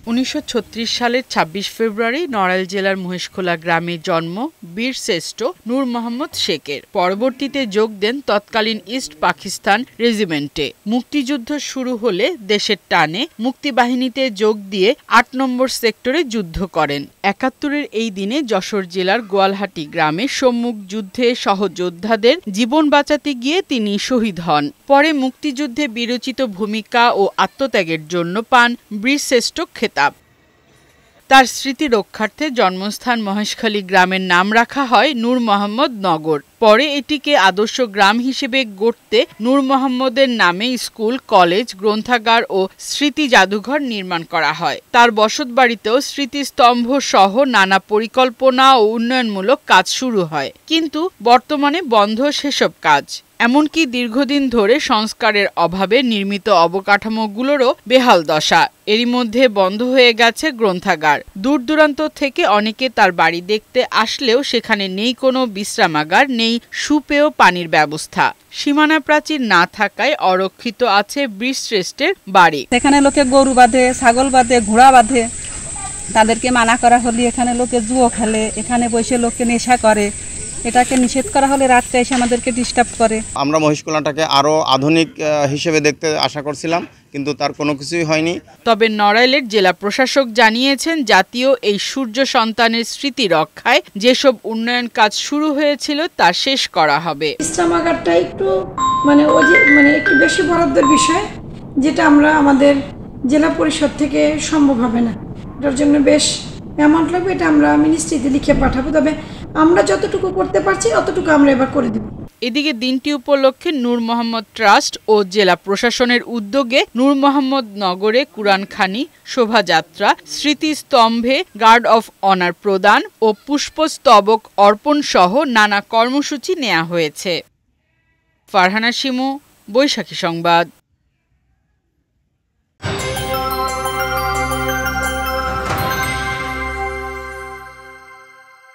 1936 সালের 26 ফেব্রুয়ারি নড়াইল জেলার মহেশখোলা গ্রামে জন্ম বীরশ্রেষ্ঠ নূর মোহাম্মদ শেখের। পরবর্তীতে যোগ দেন তৎকালীন ইস্ট পাকিস্তান রেজিমেন্টে। মুক্তিযুদ্ধ শুরু হলে দেশের টানে মুক্তিবাহিনীতে যোগ দিয়ে ৮ নম্বর সেক্টরে যুদ্ধ করেন। ৭১-এর এই দিনে যশোর জেলার গোয়ালহাটি গ্রামে সম্মুখ যুদ্ধে সহযোদ্ধাদের জীবন বাঁচাতে গিয়ে তিনি শহীদ হন। পরে মুক্তিযুদ্ধে বিরচিত ভূমিকা ও আত্মত্যাগের জন্য পান বীরশ্রেষ্ঠ খেতাব। তার স্মৃতি রক্ষার্থে জন্মস্থান মহেশখালী গ্রামের নাম রাখা হয় নূর মোহাম্মদ নগর। পরে এটিকে আদর্শ গ্রাম হিসেবে গড়তে নূর মোহাম্মদের নামে স্কুল, কলেজ, গ্রন্থাগার ও স্মৃতি জাদুঘর নির্মাণ করা হয়। তার বসতবাড়িতেও স্মৃতিস্তম্ভ সহ নানা পরিকল্পনা ও উন্নয়নমূলক কাজ শুরু হয়, কিন্তু বর্তমানে বন্ধ সেসব কাজ। এমনকি দীর্ঘদিন ধরে সংস্কারের অভাবে নির্মিত অবকাঠামোগুলোরও বেহাল দশা। এরই মধ্যে বন্ধ হয়ে গেছে গ্রন্থাগার। দূর দূরান্ত থেকে অনেকে তার বাড়ি দেখতে আসলেও সেখানে নেই কোনো বিশ্রামাগার, নেই সুপেয় পানির ব্যবস্থা। সীমানা প্রাচীর না থাকায় অরক্ষিত আছে বীরশ্রেষ্ঠের বাড়ি। এখানে লোকে গরু বাঁধে, ছাগল বাঁধে, ঘোড়া বাঁধে। তাদেরকে মানা করা হলে এখানে লোকে জুয়ো খেলে, এখানে বসে লোককে নেশা করে। এটাকে নিষেধ করা হলে রাতটা এসে আমাদেরকে ডিস্টার্ব করে। আমরা মহেশখোলাটাকে আরো আধুনিক হিসেবে দেখতে আশা করছিলাম, কিন্তু তার কোনো কিছুই হয়নি। তবে নড়াইলের জেলা প্রশাসক জানিয়েছেন, জাতীয় এই সূর্য সন্তানের স্মৃতি রক্ষায় যেসব উন্নয়ন কাজ শুরু হয়েছিল তা শেষ করা হবে। বিশ্রামাগারটা একটু একটু বেশি বরাদ্দের বিষয়, যেটা আমরা আমাদের জেলা পরিষদ থেকে সম্ভব হবে না। এটার জন্য বেশ অ্যামাউন্ট লাগবে, এটা আমরা মিনিস্ট্রিতে লিখে পাঠাবো। তবে আমরা যতটুকু করতে পারছি অতটুকু আমরা এবার করে দেব। এদিকে দিনটি উপলক্ষে নূর মোহাম্মদ ট্রাস্ট ও জেলা প্রশাসনের উদ্যোগে নূর মোহাম্মদ নগরে কুরআনখানি, শোভাযাত্রা, স্মৃতিস্তম্ভে গার্ড অফ অনার প্রদান ও পুষ্পস্তবক অর্পণ সহ নানা কর্মসূচি নেওয়া হয়েছে। ফারহানা শিমু, বৈশাখী সংবাদ।